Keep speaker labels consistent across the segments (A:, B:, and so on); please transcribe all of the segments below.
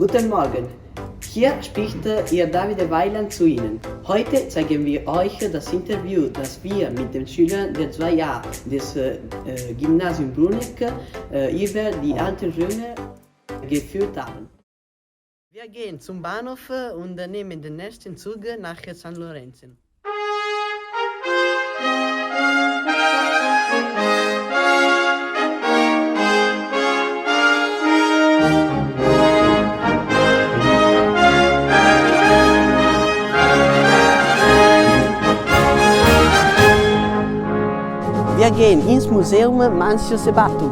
A: Guten Morgen, hier spricht Ihr Davide Weiland zu Ihnen. Heute zeigen wir euch das Interview, das wir mit den Schülern der 2a des Gymnasium Bruneck über die alten Römer geführt haben. Wir gehen zum Bahnhof und nehmen den nächsten Zug nach San Lorenzo. Wir gehen ins Museum Mancio Sebatum.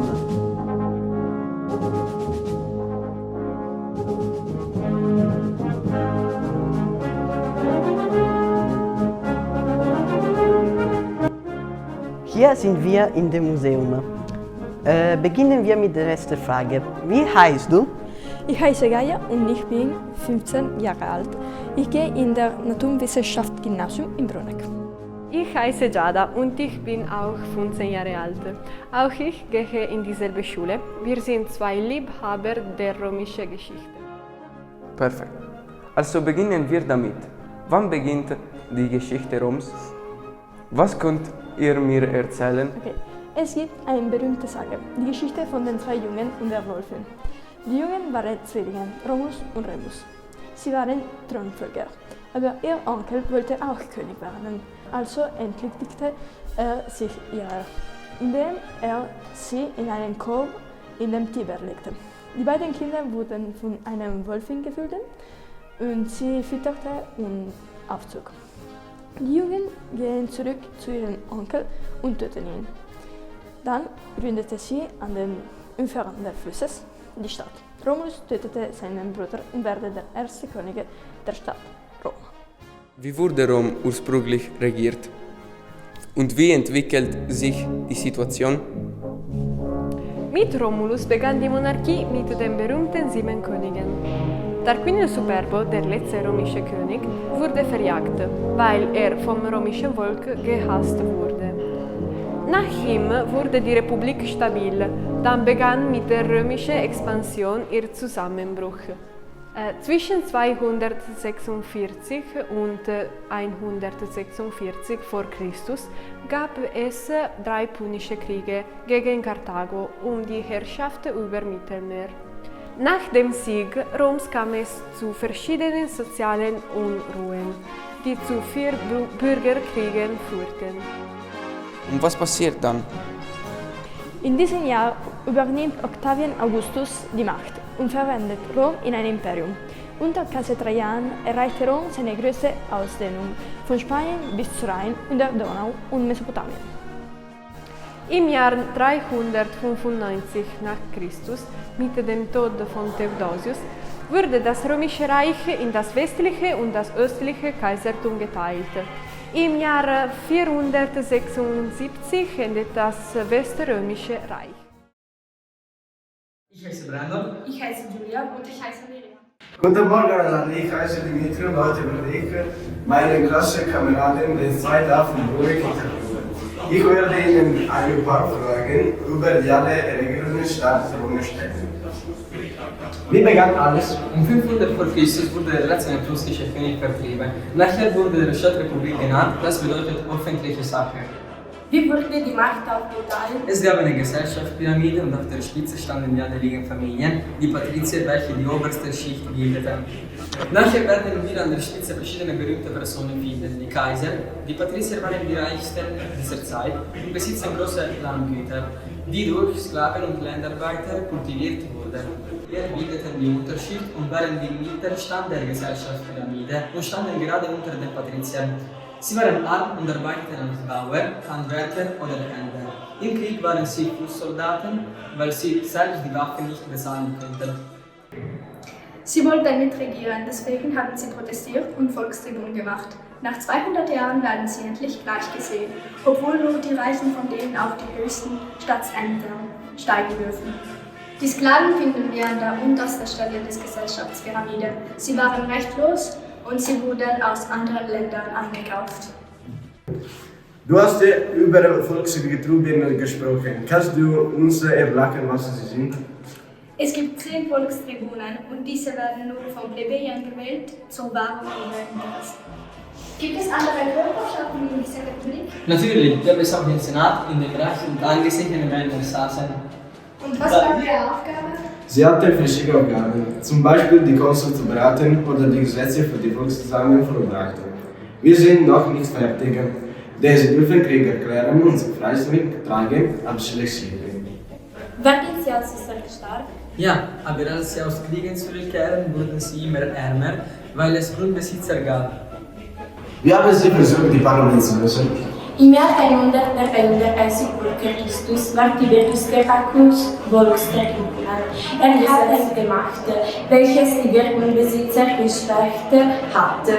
A: Hier sind wir in dem Museum. Beginnen wir mit der ersten Frage. Wie heißt du?
B: Ich heiße Gaia und ich bin 15 Jahre alt. Ich gehe in der Naturwissenschaft-Gymnasium in Bruneck.
C: Ich heiße Giada und ich bin auch 15 Jahre alt. Auch ich gehe in dieselbe Schule. Wir sind zwei Liebhaber der römischen Geschichte.
D: Perfekt. Also beginnen wir damit. Wann beginnt die Geschichte Roms? Was könnt ihr mir erzählen?
B: Okay. Es gibt eine berühmte Sage, die Geschichte von den zwei Jungen und der Wolfen. Die Jungen waren Zwillinge, Romulus und Remus. Sie waren Thronfolger, aber ihr Onkel wollte auch König werden. Also entledigte er sich ihrer, indem er sie in einen Korb in den Tiber legte. Die beiden Kinder wurden von einem Wolfin gefüttert und sie fütterte und aufzog. Die Jungen gehen zurück zu ihrem Onkel und töten ihn. Dann gründete sie an den Ufern des Flusses die Stadt. Romulus tötete seinen Bruder und wurde der erste König der Stadt Rom.
D: Wie wurde Rom ursprünglich regiert? Und wie entwickelt sich die Situation?
C: Mit Romulus begann die Monarchie mit den berühmten 7 Königen. Tarquinio Superbo, der letzte römische König, wurde verjagt, weil er vom römischen Volk gehasst wurde. Nach ihm wurde die Republik stabil, dann begann mit der römischen Expansion ihr Zusammenbruch. Zwischen 246 und 146 vor Christus gab es 3 punische Kriege gegen Karthago um die Herrschaft über Mittelmeer. Nach dem Sieg Roms kam es zu verschiedenen sozialen Unruhen, die zu 4 Bürgerkriegen führten.
D: Und was passiert dann?
B: In diesem Jahr übernimmt Octavian Augustus die Macht und verwandelt Rom in ein Imperium. Unter Kaiser Trajan erreichte Rom seine größte Ausdehnung, von Spanien bis zur Rhein und der Donau und Mesopotamien.
C: Im Jahr 395 nach Christus, mit dem Tod von Theodosius, wurde das Römische Reich in das westliche und das östliche Kaisertum geteilt. Im Jahr 476 endet das Weströmische Reich.
E: Ich heiße Brandon.
F: Ich heiße Julia und ich heiße Miriam.
G: Guten Morgen alle, ich heiße Dimitri und heute werde ich meine Klassenkameraden des 2a von Bruneck interviewen. Ich werde Ihnen ein paar Fragen über die alle Regionen Stadt Rom stellen. Wie begann alles?
E: Um 500 vor Christus wurde der letzte etruskische König vertrieben. Nachher wurde die Stadtrepublik genannt, das bedeutet öffentliche Sache.
F: Wie wurde die Macht aufgeteilt?
E: Es gab eine Gesellschaftspyramide und auf der Spitze standen die adeligen Familien, die Patrizier, welche die oberste Schicht bildeten. Nachher werden wir an der Spitze verschiedene berühmte Personen finden. Die Kaiser, die Patrizier waren die reichsten dieser Zeit und besitzen große Landgüter, die durch Sklaven und Landarbeiter kultiviert wurden. Wir bildeten die Unterschicht und waren die Mittelstand der Gesellschaftspyramide und standen gerade unter den Patriziern. Sie waren arm und arbeiteten als Bauer, Handwerker oder Händler. Im Krieg waren sie Fußsoldaten, weil sie selbst die Waffen nicht bezahlen konnten.
F: Sie wollten nicht regieren, deswegen haben sie protestiert und Volkstribun gemacht. Nach 200 Jahren werden sie endlich gleich gesehen, obwohl nur die Reichen von denen auf die höchsten Staatsämter steigen dürfen. Die Sklaven finden wir an der untersten Stelle des Gesellschaftspyramide. Sie waren rechtlos und sie wurden aus anderen Ländern angekauft.
G: Du hast über Volksgetruben gesprochen. Kannst du uns erklären, was sie sind?
F: Es gibt 10 Volkstribunen und diese werden nur von Plebejern gewählt zur Wahrung ihrer Interessen. Gibt es andere Körperschaften in dieser Republik?
E: Natürlich gab es auch den Senat, in dem Reich und angesehene Männer saßen.
F: Und was war ihre Aufgabe?
G: Sie hatten verschiedene Aufgaben, zum Beispiel die Konsul zu beraten oder die Gesetze für die Volksversammlung vorbereiten. Wir sind noch nicht fertig, denn sie dürfen Krieg erklären und sich freiwillig tragen, abschließend.
H: Werden Sie also sehr stark?
E: Ja, aber als sie aus Kriegen zurückkehren, wurden sie immer ärmer, weil es Grundbesitzer gab.
G: Wir haben sie versucht, die Parlament zu lösen.
H: Im Jahr 133 vor Christus war Tiberius Gracchus Volkstribunal. Er hat es gemacht, welches die Grundbesitzer gesperrt hatte.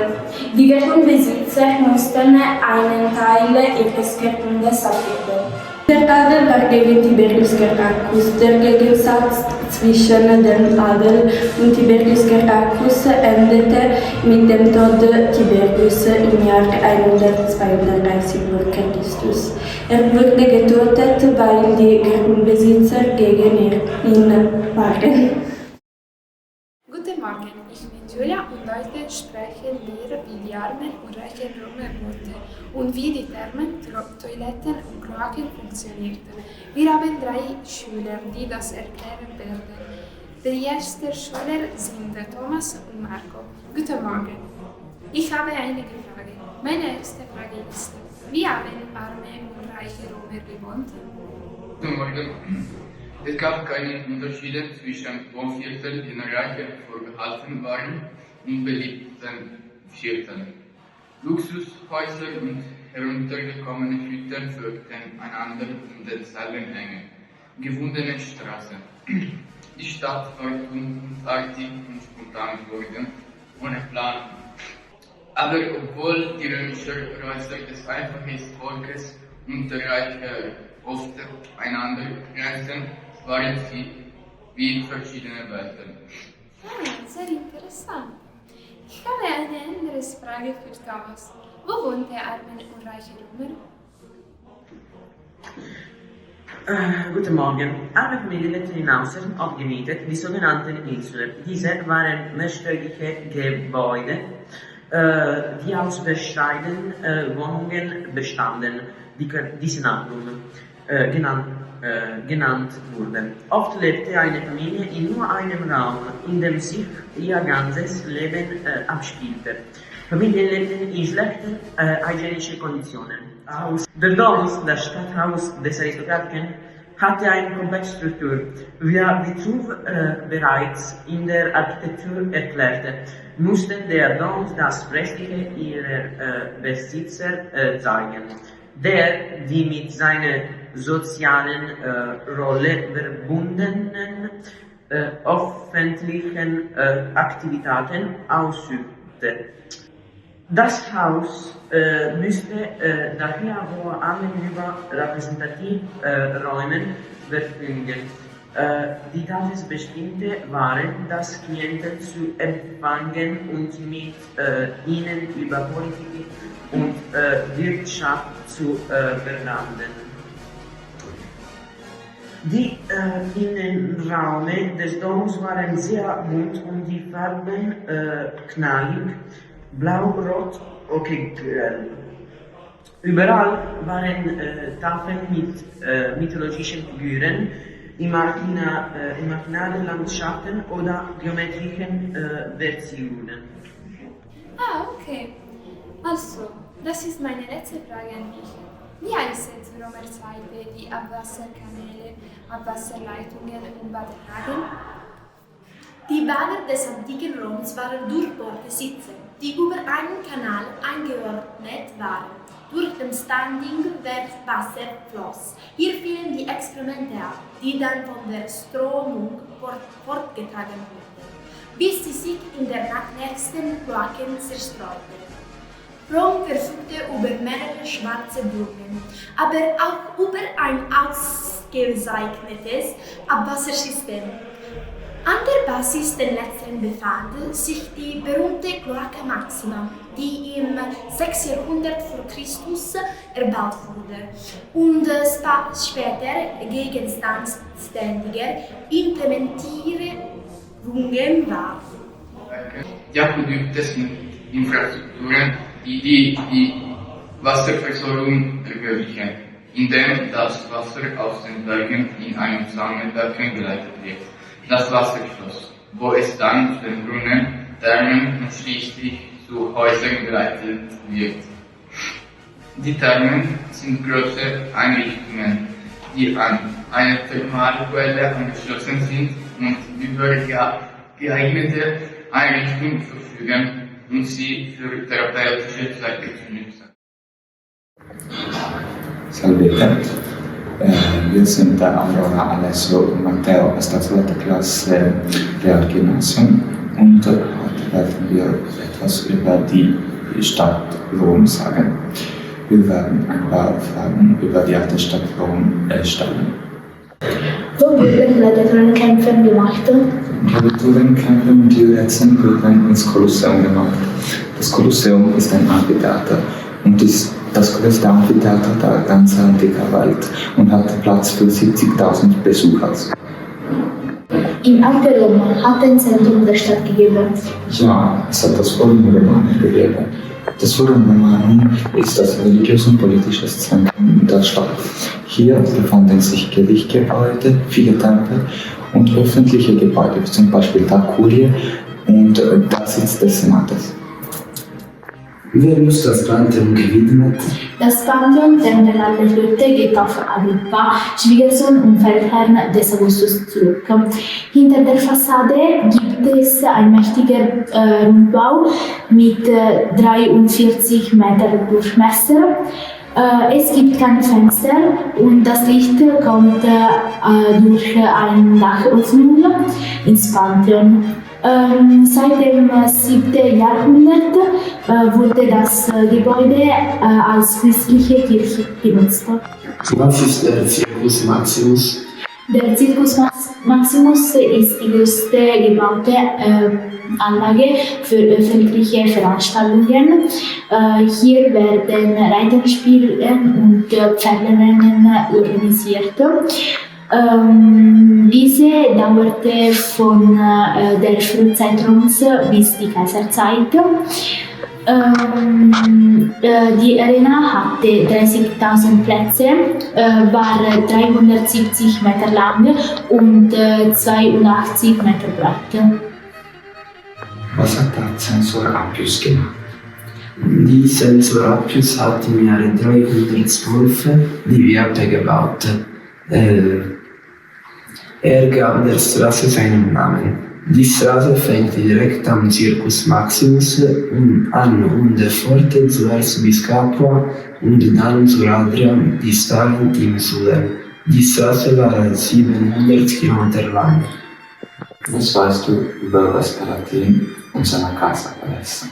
H: Die Grundbesitzer mussten einen Teil ihres Grundes abgeben. Der Adel war gegen Tiberius Gracchus. Der Gegensatz zwischen dem Adel und Tiberius Gracchus endete mit dem Tod Tiberius im Jahr 132 vor Christus. Er wurde getötet, weil die Grundbesitzer gegen ihn waren.
I: Guten Morgen, ich bin Julia und heute sprechen wir, wie die armen und reichen Römer wurden und wie die Thermen, Toiletten und Kloaken funktionierten. Wir haben 3 Schüler, die das erklären werden. Die ersten Schüler sind Thomas und Marco. Guten Morgen. Ich habe einige Fragen. Meine erste Frage ist, wie haben arme und reiche Römer gewohnt?
J: Guten Morgen. Es gab keine Unterschiede zwischen Wohnvierteln, die Reichen vorbehalten waren, und beliebten Vierteln. Luxushäuser und heruntergekommene Hütten folgten einander um denselben Länge. Gewundene Straßen. Die Stadt war unartig und spontan geworden, ohne Plan. Aber obwohl die römischen Häuser des einfachen Volkes und der Reiche oft einander grenzten, waren sie wie verschiedene Welten.
I: Sehr interessant. Ich habe eine andere Frage für Thomas. Wo wohnt der arme und reiche Römer?
A: Guten Morgen. Alle Familien lebten in Häusern abgemietet, die sogenannten Inseln. Diese waren mehrstöckige Gebäude, die aus bescheidenen Wohnungen bestanden, die Senatrum genannt wurden. Oft lebte eine Familie in nur einem Raum, in dem sich ihr ganzes Leben abspielte. Familien lebten in schlechten hygienischen Konditionen. Der Domus, das Stadthaus des Aristokraten, hatte eine komplexe Struktur, wie Vitruv bereits in der Architektur erklärte, musste der Domus das Prächtige ihrer Besitzer zeigen, die mit seiner sozialen Rolle verbundenen öffentlichen Aktivitäten ausübte. Das Haus müsste daher hohe Armen über Repräsentativräumen verfügen, die dafür bestimmt waren, das Klienten zu empfangen und mit ihnen über Politik und Wirtschaft zu bereden. Die Innenräume des Doms waren sehr bunt und die Farben knallig, blau, rot, ockergelb. Überall waren Tafeln mit mythologischen Figuren, imaginären Landschaften oder geometrischen Versionen.
I: Okay. Also, das ist meine letzte Frage an dich. Wie heißen zu Römerzeiten die Abwasserkanäle, Abwasserleitungen und Badenagen?
H: Die Bäder des antiken Roms waren durchbohrte Sitze, die über einen Kanal angeordnet waren, durch den Standing Wasser floss. Hier fielen die Exkremente ab, die dann von der Strömung fortgetragen wurden, bis sie sich in der nächsten Kloaken zerstreuten. Rom verfügte über mehrere schwarze Brücken, aber auch über ein ausgezeichnetes Abwassersystem. An der Basis der letzteren befand sich die berühmte Cloaca Maxima,
F: die im 6. Jahrhundert vor Christus erbaut wurde und später gegenständiger Implementierungen war.
J: Die Aquädukte sind Infrastrukturen, die Wasserversorgung ermöglichen, indem das Wasser aus den Bergen in ein Sammelwerk geleitet wird. Das Wasserfluss, wo es dann zu den Brunnen, Thermen und schließlich zu Häusern geleitet wird. Die Thermen sind große Einrichtungen, die an eine Thermalquelle angeschlossen sind und über geeignete Einrichtungen verfügen, um sie für therapeutische Zwecke zu nutzen.
K: Salve, io sono Aurora Alessio Matteo, statuette Klasse Real Gymnasium und heute werden wir etwas über die Stadt Rom sagen. Wir werden ein paar Fragen über die alte Stadt Rom stellen.
H: Wo wurden Gladiatorenkämpfe gemacht?
K: Gladiatorenkämpfe und Jurezen wurden ins Kolosseum gemacht. Das Kolosseum ist ein Amphitheater und ist das größte Amphitheater der ganzen antiken Welt und hat Platz für 70.000 Besucher.
H: Im alten Rom hat ein Zentrum der Stadt gegeben.
K: Ja, es hat das Forum Romanum gegeben. Das Forum Romanum ist das religiöse und politische Zentrum der Stadt. Hier befanden sich Gerichtsgebäude, viele Tempel und öffentliche Gebäude, wie zum Beispiel der Kurie und der Sitz des Senates.
G: Wem ist das Pantheon gewidmet?
H: Das Pantheon der genannten Flotte geht auf Agrippa, Schwiegersohn und Feldherrn des Augustus zurück. Hinter der Fassade gibt es ein mächtiger Rundbau mit 43 Meter Durchmesser. Es gibt keine Fenster und das Licht kommt durch eine Dachöffnung ins Pantheon. Seit dem 7. Jahrhundert wurde das Gebäude als christliche Kirche genutzt.
G: Was ist der Circus Maximus?
H: Der Circus Maximus ist die größte gebaute Anlage für öffentliche Veranstaltungen. Hier werden Reiterspiele und Pferderennen organisiert. Diese dauerte von der Frühzeit Roms bis die Kaiserzeit. Die Arena hatte 30.000 Plätze, war 370 Meter lang und 82 Meter breit.
K: Was hat der Zensor Appius gemacht?
L: Die Zensor Appius hat im Jahre 312 die Via gebaut. Er gab der Straße seinen Namen. Die Straße fängt direkt am Circus Maximus an und folgte zuerst bis Capua und dann zur Adria, distantend im Süden. Die Straße war 700 Kilometer lang.
K: Was weißt du über das Palatin und seine Casa Palestra?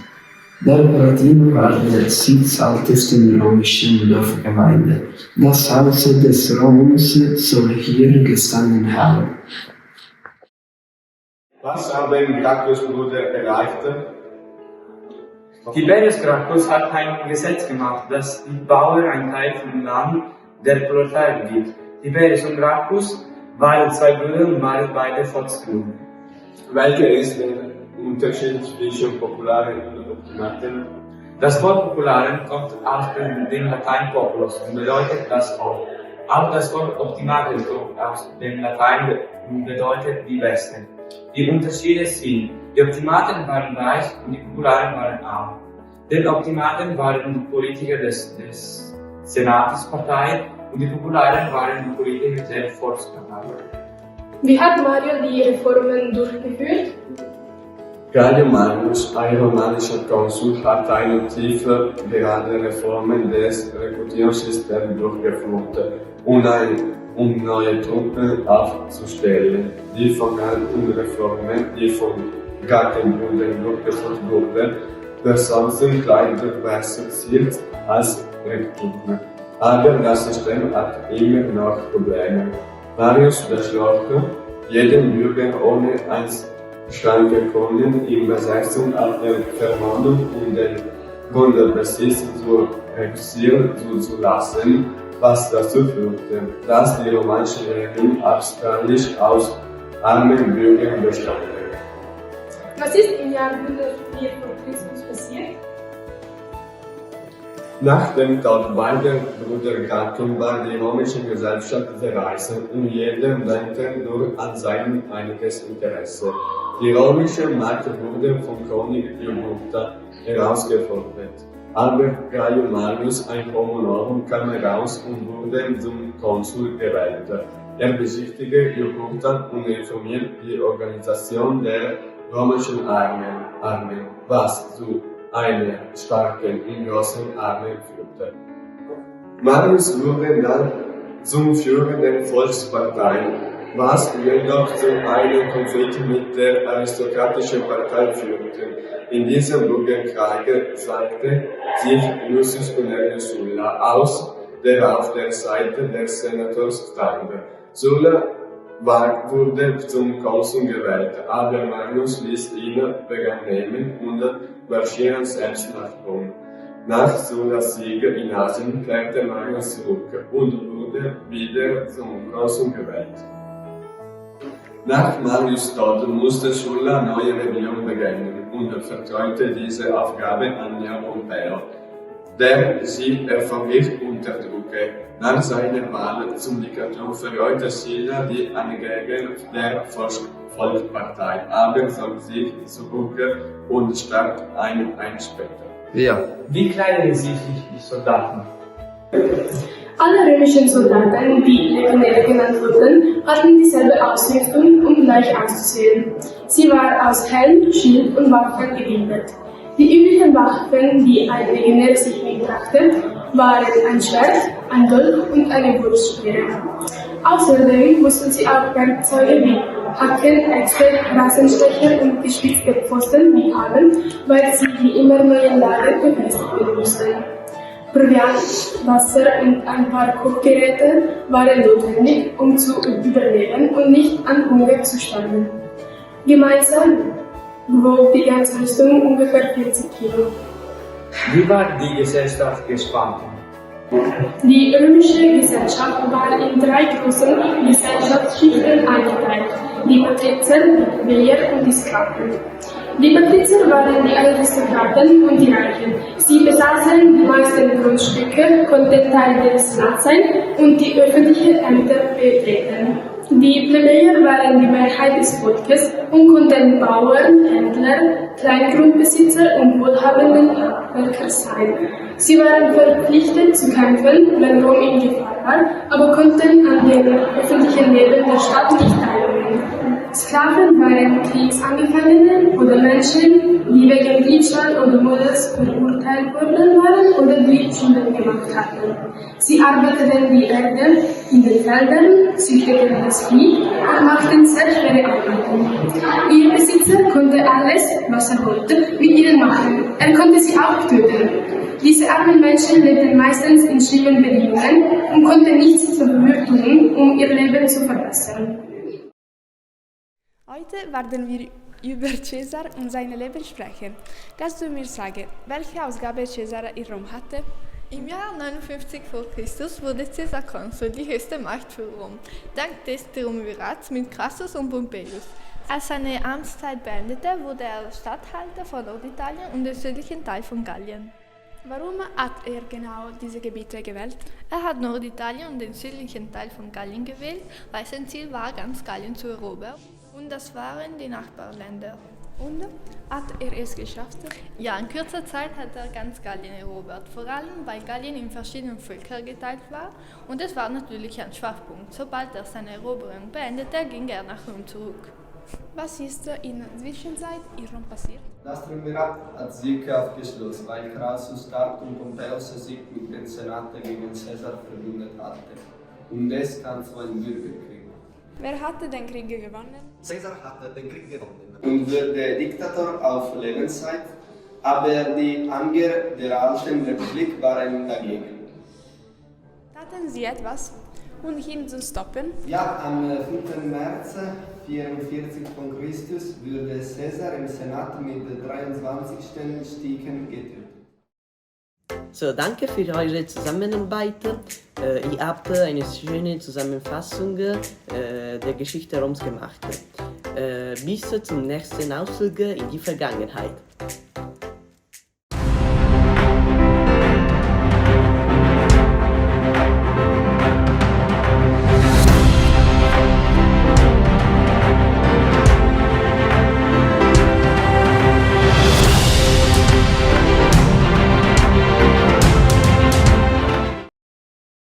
L: Der Palatin war der Sitz ältesten römischen Dorfgemeinde. Das Haus des Roms soll hier gestanden haben.
G: Was haben Gracchus Bruder erreicht?
M: Tiberius Gracchus hat ein Gesetz gemacht, das die Bauern einen Teil vom Land der Proletarier gibt. Tiberius und Gracchus waren zwei Brüder und waren beide Volksgruppen.
G: Welcher ist der Unterschied zwischen Popularen und Optimaten?
M: Das Wort Popularen kommt aus dem Latein populus und bedeutet das Volk. Auch das Wort Optimaten kommt aus dem Latein und bedeutet die Besten. Die Unterschiede sind, die Optimaten waren reich und die Popularen waren arm. Die Optimaten waren die Politiker des Senatuspartei und die Popularen waren die Politiker der Volkspartei.
I: Wie hat Mario die Reformen durchgeführt?
G: Gaius Marius, ein romanischer Konsul, hat eine tiefe gerade Reformen des Rekrutierungssystems durchgeführt, um neue Truppen aufzustellen. Die vergangenen Reformen, die von Gattenbrüdern durchgeführt wurden, besaßen kleine Ziel als Rekruten. Aber das System hat immer noch Probleme. Marius beschloss, jeden Bürger ohne Einschränkungen in Besetzung auf der Verwaltung und den
N: Grundbesitz zu reduzieren zuzulassen, was dazu führte, dass die romanische Regierung abstraktisch aus armen Bürgern bestand.
I: Was ist im Jahr 104 vor Christus passiert?
N: Nach dem Tod beider Brüder Gatten war die römische Gesellschaft zerrissen und jeder lenkte nur an sein einiges Interesse. Die römische Macht wurde vom König Jugurtha herausgefordert. Aber Gaius Marius, ein Homo novum, kam heraus und wurde zum Konsul gewählt. Er besichtigte Jugurtha und reformierte die Organisation der römischen Armee, was zu einer starken und großen Armee führte. Marius wurde dann zum Führer der Volkspartei, was jedoch zu einem Konflikt mit der aristokratischen Partei führte. In diesem Bürgerkrieg zeigte sich Lucius Cornelius Sulla aus, der auf der Seite des Senators stand. Sulla wurde zum Konsul gewählt, aber Marius ließ ihn wegnehmen und marschierte selbst nach Rom. Nach Sullas Sieg in Asien kehrte Marius zurück und wurde wieder zum Konsul gewählt. Nach Marius' Tod musste Sulla eine neue Rebellion beginnen und vertraute diese Aufgabe an Nero Pompeo, der sie erfolgreich unterdrückte. Nach seiner Wahl zum Diktator verreute Sulla die Angehörigen der Volkspartei, aber zog sich zurück und starb ein später.
M: Ja. Wie kleiden sich die Soldaten?
F: Alle römischen Soldaten, die Legionäre genannt wurden, hatten dieselbe Ausrüstung, um gleich auszusehen. Sie war aus Helm, Schild und Waffen gebildet. Die üblichen Waffen, die ein Legionär sich mitbrachte, waren ein Schwert, ein Dolch und eine Wurfspeere. Außerdem mussten sie auch Werkzeuge wie Hacken, Äxte, Rasenstecher und gespitzte Pfosten mithaben, weil sie die immer neuen Lager befestigen mussten. Proviant, Wasser und ein paar Kochgeräte waren notwendig, um zu überleben und nicht an Hunger zu sterben. Gemeinsam wog die ganze Rüstung ungefähr 40 Kilo.
M: Wie war die Gesellschaft gespalten?
F: Die römische Gesellschaft war in 3 großen Gesellschaftsschichten eingeteilt: die Patrizier, die Plebejer und die Sklaven. Die Patrizier waren die Aristokraten und die Reichen. Sie besaßen die meisten Grundstücke, konnten Teil des Senats sein und die öffentlichen Ämter betreten. Die Plebejer waren die Mehrheit des Volkes und konnten Bauern, Händler, Kleingrundbesitzer und wohlhabende Handwerker sein. Sie waren verpflichtet zu kämpfen, wenn Rom in Gefahr war, aber konnten an dem öffentlichen Leben der Stadt nicht teilnehmen. Sklaven waren Kriegsangefangene oder Menschen, die wegen Diebstahl oder Mordes verurteilt worden waren oder die Schulden gemacht hatten. Sie arbeiteten die Erde in den Feldern, züchteten das Vieh und machten sehr schwere Arbeiten. Ihr Besitzer konnte alles, was er wollte, mit ihnen machen. Er konnte sie auch töten. Diese armen Menschen lebten meistens in schlimmen Bedingungen und konnten nichts dafür tun, um ihr Leben zu verbessern.
B: Heute werden wir über Cäsar und sein Leben sprechen. Kannst du mir sagen, welche Ausgabe Cäsar in Rom hatte?
C: Im Jahr 59 vor Christus wurde Caesar Konsul, die höchste Macht für Rom, dank des Triumvirats mit Crassus und Pompeius. Als seine Amtszeit beendete, wurde er Statthalter von Norditalien und dem südlichen Teil von Gallien.
B: Warum hat er genau diese Gebiete gewählt?
C: Er hat Norditalien und den südlichen Teil von Gallien gewählt, weil sein Ziel war, ganz Gallien zu erobern. Und das waren die Nachbarländer.
B: Und hat er es geschafft?
C: Ja, in kurzer Zeit hat er ganz Gallien erobert, vor allem weil Gallien in verschiedene Völker geteilt war und es war natürlich ein Schwachpunkt. Sobald er seine Eroberung beendete, ging er nach Rom zurück.
B: Was ist in der Zwischenzeit in Rom passiert?
O: Das Triumvirat hat sich aufgeschlossen, weil Crassus starb und Pompeius sich mit dem Senat gegen Caesar verbündet hatte. Und es kam zu einem Bürgerkrieg.
B: Wer hatte den Krieg gewonnen?
O: Caesar hatte den Krieg gewonnen und wurde Diktator auf Lebenszeit, aber die Anhänger der alten Republik waren dagegen.
B: Taten sie etwas, um ihn zu stoppen?
O: Ja, am 5. März 44 von Christus wurde Caesar im Senat mit 23 Stichen getötet.
A: So, danke für eure Zusammenarbeit. Ihr habt eine schöne Zusammenfassung der Geschichte Roms gemacht. Bis zum nächsten Ausflug in die Vergangenheit.